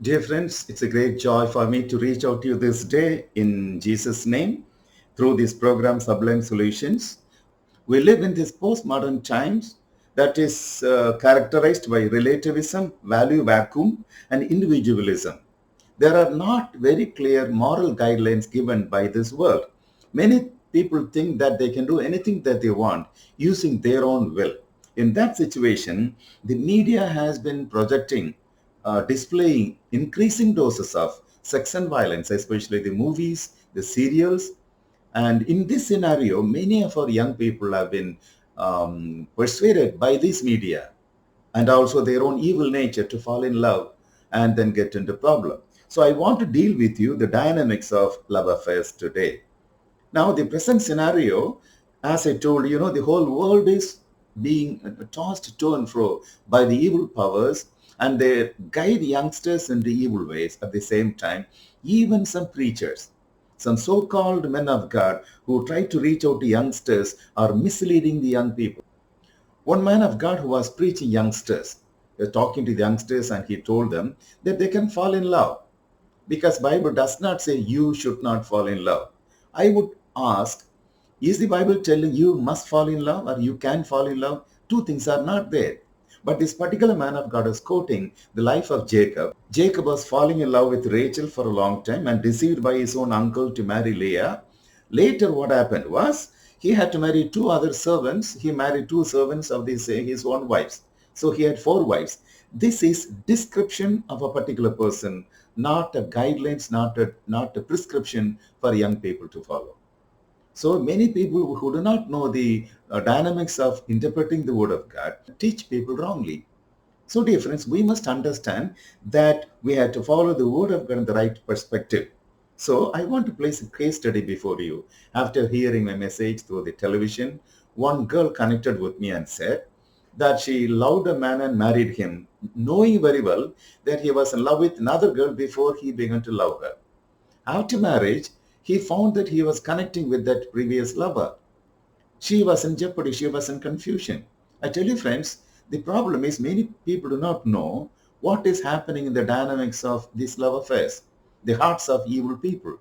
Dear friends, it's a great joy for me to reach out to you this day in Jesus' name through this program Sublime Solutions. We live in these postmodern times that is characterized by relativism, value vacuum, and individualism. There are not very clear moral guidelines given by this world. Many people think that they can do anything that they want using their own will. In that situation, the media has been projecting, displaying increasing doses of sex and violence, especially the movies, the serials, and in this scenario, many of our young people have been persuaded by this media and also their own evil nature to fall in love and then get into problem. So I want to deal with you the dynamics of love affairs today. Now, the present scenario, as I told you, the whole world is being tossed to and fro by the evil powers, and they guide youngsters into evil ways at the same time. Even some preachers, some so-called men of God who try to reach out to youngsters are misleading the young people. One man of God who was preaching youngsters, talking to the youngsters, and he told them that they can fall in love because Bible does not say you should not fall in love. I would ask, is the Bible telling you must fall in love or you can fall in love? Two things are not there. But this particular man of God is quoting the life of Jacob. Jacob was falling in love with Rachel for a long time and deceived by his own uncle to marry Leah. Later, what happened was he had to marry two other servants. He married two servants of his own wives. So he had four wives. This is description of a particular person, not a guidelines, not a prescription for young people to follow. So many people who do not know the dynamics of interpreting the word of God teach people wrongly. So dear friends, we must understand that we have to follow the word of God in the right perspective. So I want to place a case study before you. After hearing my message through the television, one girl connected with me and said that she loved a man and married him, knowing very well that he was in love with another girl before he began to love her. After marriage, he found that he was connecting with that previous lover. She was in jeopardy. She was in confusion. I tell you, friends, the problem is many people do not know what is happening in the dynamics of these love affairs, the hearts of evil people.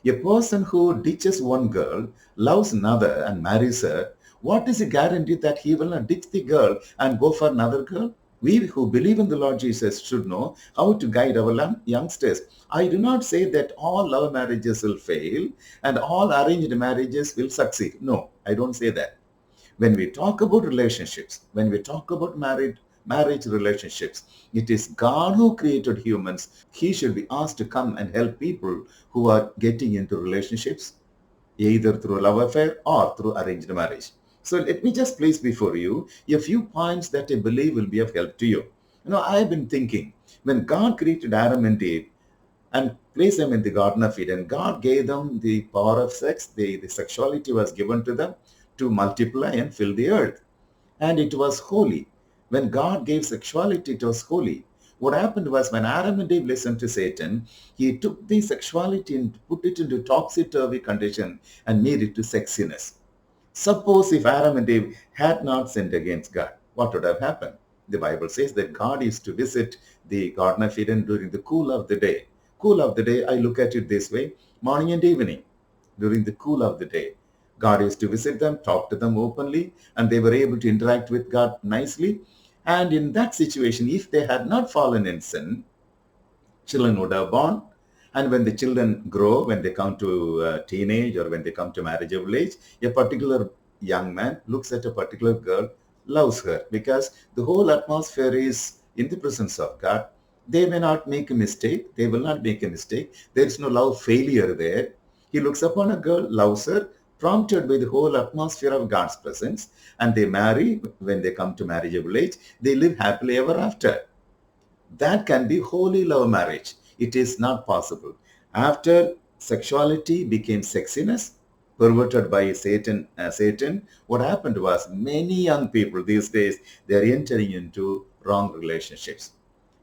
A person who ditches one girl, loves another and marries her, what is the guarantee that he will not ditch the girl and go for another girl? We who believe in the Lord Jesus should know how to guide our youngsters. I do not say that all love marriages will fail and all arranged marriages will succeed. No, I don't say that. When we talk about relationships, when we talk about marriage relationships, it is God who created humans. He should be asked to come and help people who are getting into relationships, either through a love affair or through arranged marriage. So let me just place before you a few points that I believe will be of help to you. I've been thinking, when God created Adam and Eve and placed them in the Garden of Eden, God gave them the power of sex. The sexuality was given to them to multiply and fill the earth. And it was holy. When God gave sexuality, it was holy. What happened was when Adam and Eve listened to Satan, he took the sexuality and put it into topsy-turvy condition and made it to sexiness. Suppose if Adam and Eve had not sinned against God, what would have happened? The Bible says that God is to visit the Garden of Eden during the cool of the day. Cool of the day, I look at it this way, morning and evening, during the cool of the day. God is to visit them, talk to them openly, and they were able to interact with God nicely. And in that situation, if they had not fallen in sin, children would have born. And when the children grow, when they come to teenage or when they come to marriageable age, a particular young man looks at a particular girl, loves her because the whole atmosphere is in the presence of God. They may not make a mistake. They will not make a mistake. There is no love failure there. He looks upon a girl, loves her, prompted by the whole atmosphere of God's presence, and they marry. When they come to marriageable age, they live happily ever after. That can be holy love marriage. It is not possible. After sexuality became sexiness, perverted by Satan, what happened was many young people these days, they are entering into wrong relationships.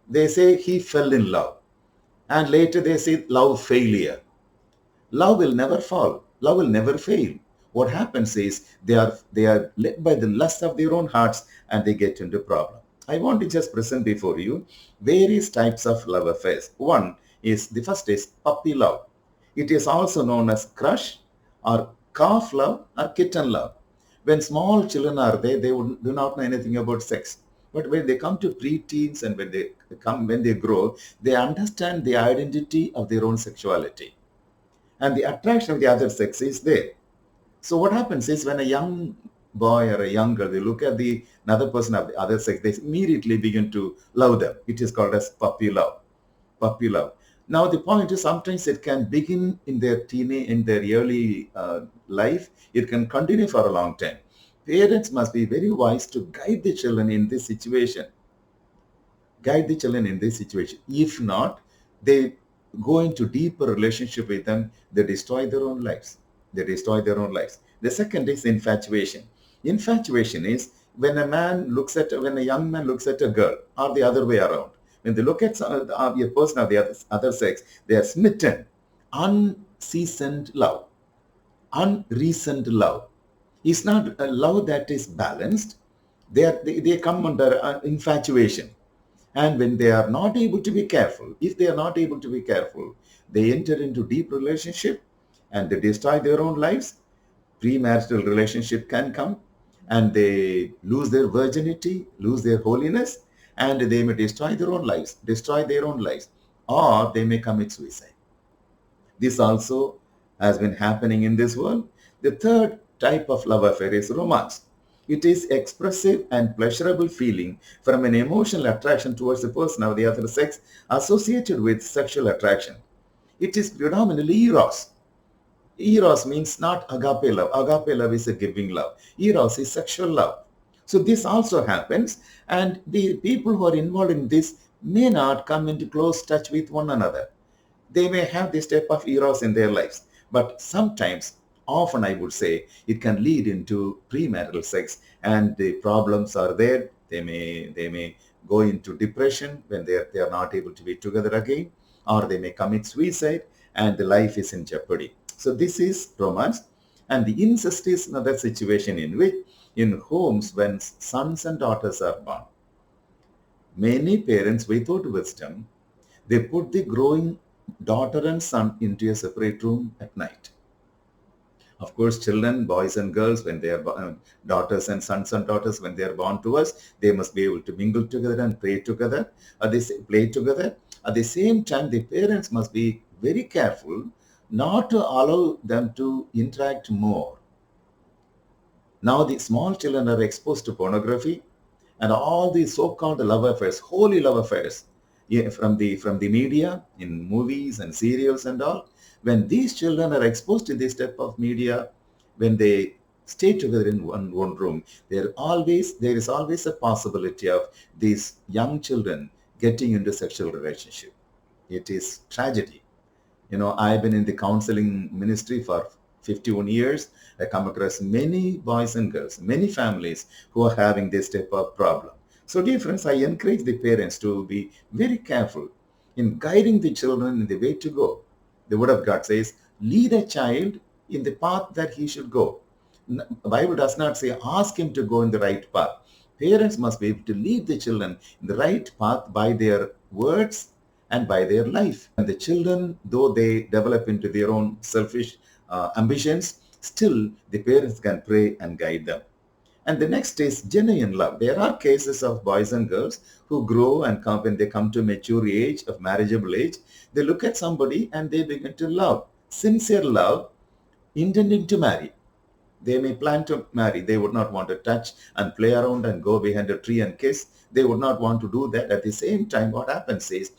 They say he fell in love, and later they say love failure. Love will never fall. Love will never fail. What happens is they are led by the lust of their own hearts and they get into problem. I want to just present before you various types of love affairs. One is the first is puppy love. It is also known as crush or calf love or kitten love. When small children are there, they do not know anything about sex. But when they come to preteens and when they grow, they understand the identity of their own sexuality, and the attraction of the other sex is there. So what happens is when a young boy or a young girl, they look at the another person of the other sex, they immediately begin to love them. It is called as puppy love. Puppy love. Now the point is sometimes it can begin in their in their early life. It can continue for a long time. Parents must be very wise to guide the children in this situation. Guide the children in this situation. If not, they go into deeper relationship with them. They destroy their own lives. They destroy their own lives. The second is infatuation. Infatuation is when a young man looks at a girl, or the other way around. When they look at a person of the other sex, they are smitten. Unseasoned love, unreasoned love. It's not a love that is balanced. They come under infatuation. And when they are not able to be careful, if they are not able to be careful, they enter into deep relationship and they destroy their own lives. Premarital relationship can come and they lose their virginity, lose their holiness, and they may destroy their own lives, or they may commit suicide. This also has been happening in this world. The third type of love affair is romance. It is expressive and pleasurable feeling from an emotional attraction towards a person of the other sex associated with sexual attraction. It is predominantly eros. Eros means not agape love. Agape love is a giving love. Eros is sexual love. So this also happens, and the people who are involved in this may not come into close touch with one another. They may have this type of eros in their lives, but sometimes, often I would say, it can lead into premarital sex, and the problems are there. They may go into depression when they are not able to be together again, or they may commit suicide, and the life is in jeopardy. So this is romance. And the incest is another situation in which in homes when sons and daughters are born, many parents without wisdom, they put the growing daughter and son into a separate room at night. Of course, children, boys and girls, when they are daughters and daughters, when they are born to us, they must be able to mingle together and pray together, or they play together. At the same time, the parents must be very careful not to allow them to interact more. Now the small children are exposed to pornography and all these so-called love affairs, holy love affairs, yeah, from the media, in movies and serials and all. When these children are exposed to this type of media, when they stay together in one room, there is always a possibility of these young children getting into sexual relationship. It is tragedy. I've been in the counseling ministry for 51 years. I come across many boys and girls, many families who are having this type of problem. So, dear friends, I encourage the parents to be very careful in guiding the children in the way to go. The Word of God says, lead a child in the path that he should go. The Bible does not say, ask him to go in the right path. Parents must be able to lead the children in the right path by their words and by their life. And the children, though they develop into their own selfish ambitions, still the parents can pray and guide them. And the next is genuine love. There are cases of boys and girls who grow and come when they come to mature age, of marriageable age, they look at somebody and they begin to love. Sincere love, intending to marry. They may plan to marry. They would not want to touch and play around and go behind a tree and kiss. They would not want to do that. At the same time, what happens is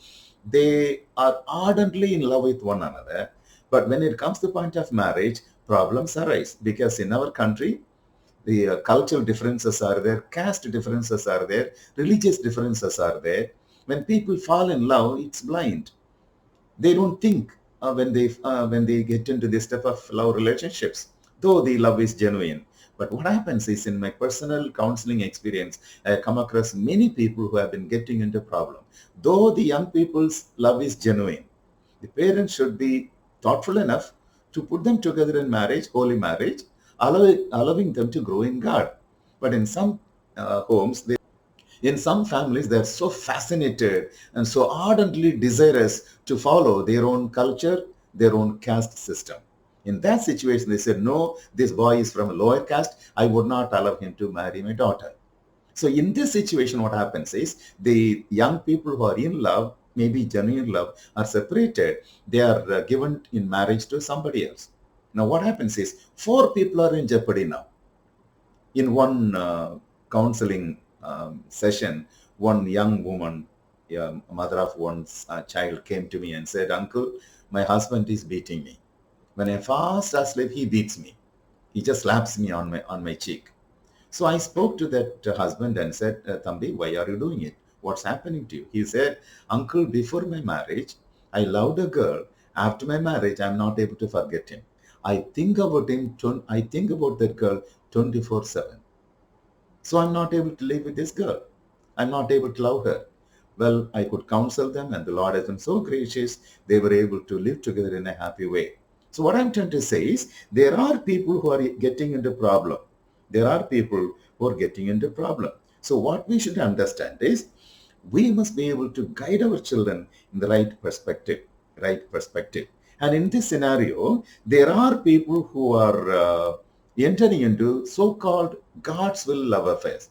they are ardently in love with one another. But when it comes to the point of marriage, problems arise because in our country, the cultural differences are there, caste differences are there, religious differences are there. When people fall in love, it's blind. They don't think when they get into this type of love relationships, though the love is genuine. But what happens is, in my personal counseling experience, I come across many people who have been getting into problem. Though the young people's love is genuine, the parents should be thoughtful enough to put them together in marriage, holy marriage, allowing them to grow in God. But in some homes, In some families, they're so fascinated and so ardently desirous to follow their own culture, their own caste system. In that situation, they said, no, this boy is from a lower caste. I would not allow him to marry my daughter. So in this situation, what happens is the young people who are in love, maybe genuine love, are separated. They are given in marriage to somebody else. Now what happens is four people are in jeopardy now. In one counseling session, one young woman, mother of one child, came to me and said, Uncle, my husband is beating me. When I fast asleep, he beats me. He just slaps me on my cheek. So I spoke to that husband and said, Thambi, why are you doing it? What's happening to you? He said, Uncle, before my marriage, I loved a girl. After my marriage, I'm not able to forget him. I think about him, I think about that girl 24/7. So I'm not able to live with this girl. I'm not able to love her. Well, I could counsel them, and the Lord has been so gracious, they were able to live together in a happy way. So what I'm trying to say is, there are people who are getting into problem. There are people who are getting into problem. So what we should understand is, we must be able to guide our children in the right perspective, right perspective. And in this scenario, there are people who are entering into so-called God's will love affairs.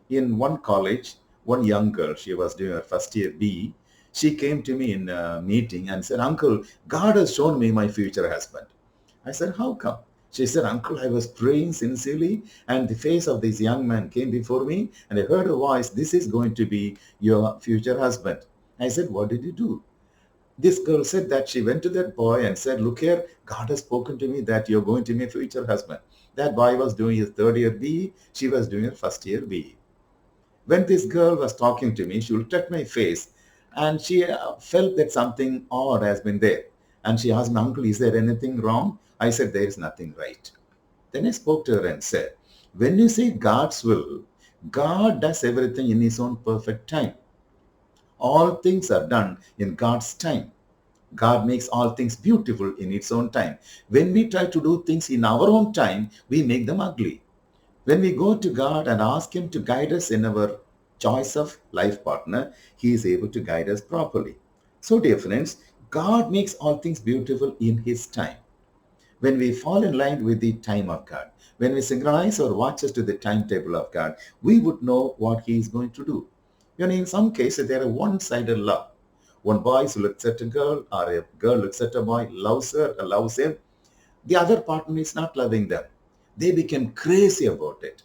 In one college, one young girl, she was doing her first year B, she came to me in a meeting and said, Uncle, God has shown me my future husband. I said, how come? She said, Uncle, I was praying sincerely and the face of this young man came before me and I heard a voice, this is going to be your future husband. I said, what did you do? This girl said that she went to that boy and said, look here, God has spoken to me that you're going to be a future husband. That boy was doing his third year B, she was doing her first year B. When this girl was talking to me, she looked at my face and she felt that something odd has been there. And she asked me, Uncle, is there anything wrong? I said, there is nothing right. Then I spoke to her and said, when you say God's will, God does everything in his own perfect time. All things are done in God's time. God makes all things beautiful in its own time. When we try to do things in our own time, we make them ugly. When we go to God and ask him to guide us in our choice of life partner, he is able to guide us properly. So dear friends, God makes all things beautiful in his time. When we fall in line with the time of God, when we synchronize our watches to the timetable of God, we would know what he is going to do. In some cases, there are one-sided love. One boy looks at a girl or a girl looks at a boy, loves her, loves him. The other partner is not loving them. They became crazy about it.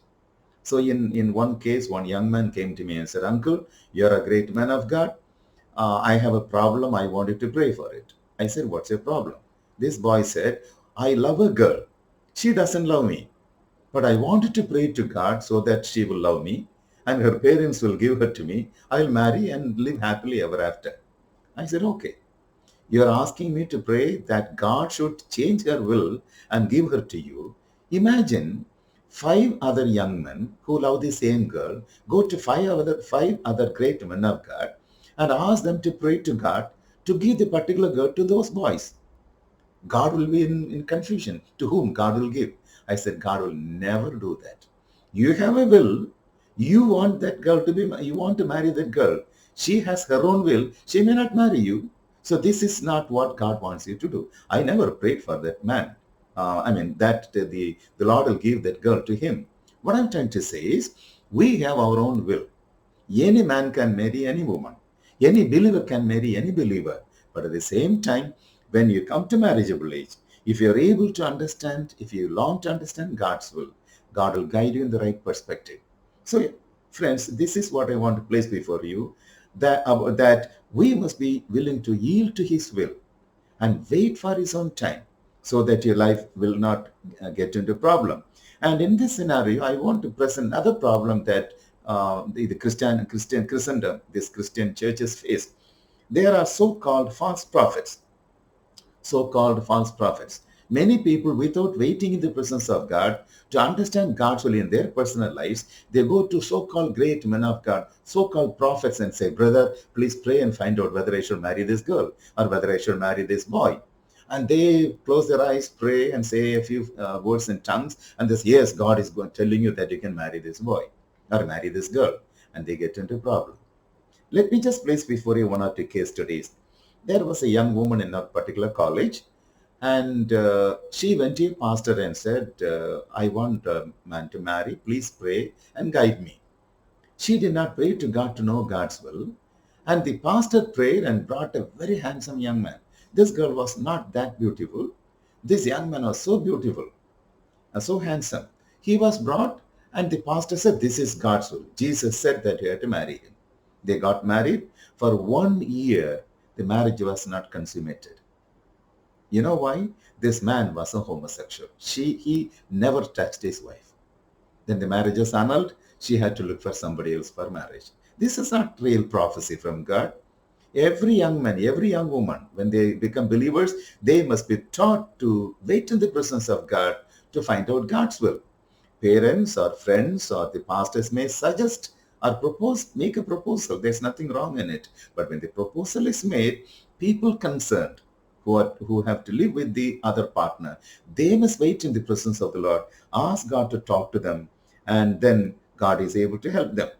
So in one case, one young man came to me and said, Uncle, you're a great man of God. I have a problem. I want you to pray for it. I said, what's your problem? This boy said, I love a girl. She doesn't love me. But I wanted to pray to God so that she will love me and her parents will give her to me. I'll marry and live happily ever after. I said, okay. You're asking me to pray that God should change her will and give her to you. Imagine 5 other young men who love the same girl go to five other great men of God and ask them to pray to God to give the particular girl to those boys. God will be in confusion. To whom God will give? I said, God will never do that. You have a will. You want that girl to be, you want to marry that girl. She has her own will. She may not marry you. So this is not what God wants you to do. I never prayed for that man. That the Lord will give that girl to him. What I'm trying to say is, we have our own will. Any man can marry any woman. Any believer can marry any believer. But at the same time, when you come to marriageable age, if you're able to understand, if you long to understand God's will, God will guide you in the right perspective. So, friends, this is what I want to place before you, that we must be willing to yield to his will and wait for his own time so that your life will not get into problem. And in this scenario, I want to present another problem that the Christian Christendom, these Christian churches face. There are so-called false prophets. So-called false prophets. Many people, without waiting in the presence of God to understand God's will in their personal lives, they go to so-called great men of God, so-called prophets, and say, brother, please pray and find out whether I should marry this girl or whether I should marry this boy. And they close their eyes, pray, and say a few words in tongues, and this, yes, God is telling you that you can marry this boy or marry this girl. and they get into problem. Let me just place before you one or two case studies. There was a young woman in a particular college, and she went to a pastor and said, I want a man to marry. Please pray and guide me. She did not pray to God to know God's will. And the pastor prayed and brought a very handsome young man. This girl was not that beautiful. This young man was so beautiful, so handsome. He was brought, and the pastor said, this is God's will. Jesus said that you have to marry him. They got married. For 1 year, the marriage was not consummated. You know why? This man was a homosexual. He never touched his wife. Then the marriage was annulled. She had to look for somebody else for marriage. This is not real prophecy from God. Every young man, every young woman, when they become believers, they must be taught to wait in the presence of God to find out God's will. Parents or friends or the pastors may suggest or propose, make a proposal. There's nothing wrong in it. But when the proposal is made, people concerned who have to live with the other partner, they must wait in the presence of the Lord, ask God to talk to them, and then God is able to help them.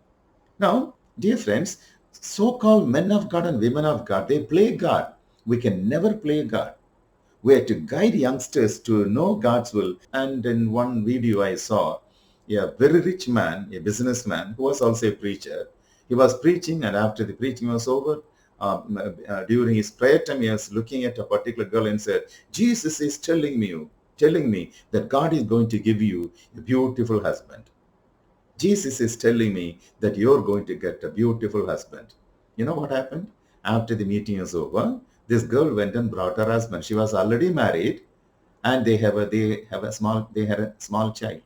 Now, dear friends, so-called men of God and women of God, they play God. We can never play God. We have to guide youngsters to know God's will. And in one video I saw a very rich man, a businessman, who was also a preacher. He was preaching, and after the preaching was over, during his prayer time, he was looking at a particular girl and said, Jesus is telling me that God is going to give you a beautiful husband. Jesus is telling me that you're going to get a beautiful husband. You know what happened? After the meeting is over, this girl went and brought her husband. She was already married, and they had a small child.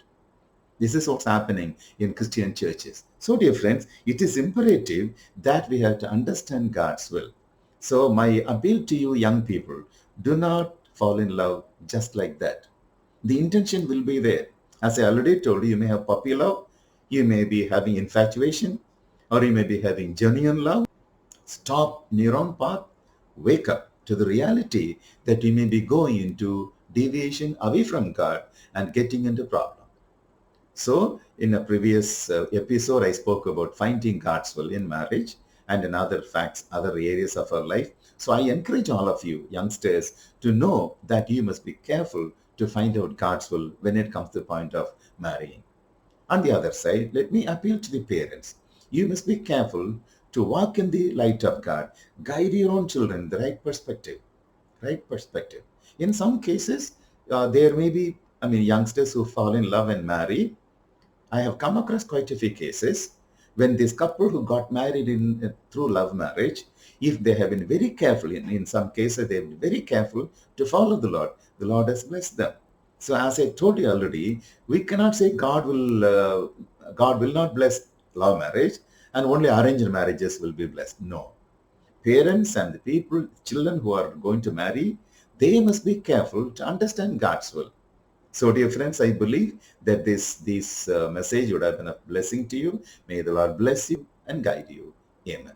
This is what's happening in Christian churches. So, dear friends, it is imperative that we have to understand God's will. So, my appeal to you, young people, do not fall in love just like that. The intention will be there. As I already told you, you may have puppy love, you may be having infatuation, or you may be having genuine love. Stop neuron path, wake up to the reality that you may be going into deviation away from God and getting into problem. So, in a previous episode, I spoke about finding God's will in marriage and in other facts, other areas of our life. So, I encourage all of you youngsters to know that you must be careful to find out God's will when it comes to the point of marrying. On the other side, let me appeal to the parents. You must be careful to walk in the light of God. Guide your own children in the right perspective. Right perspective. In some cases, there may be, youngsters who fall in love and marry. I have come across quite a few cases when this couple who got married through love marriage, if they have been very careful, in some cases they have been very careful to follow the Lord has blessed them. So as I told you already, we cannot say God will not bless love marriage and only arranged marriages will be blessed. No. Parents and the people, children who are going to marry, they must be careful to understand God's will. So, dear friends, I believe that this message would have been a blessing to you. May the Lord bless you and guide you. Amen.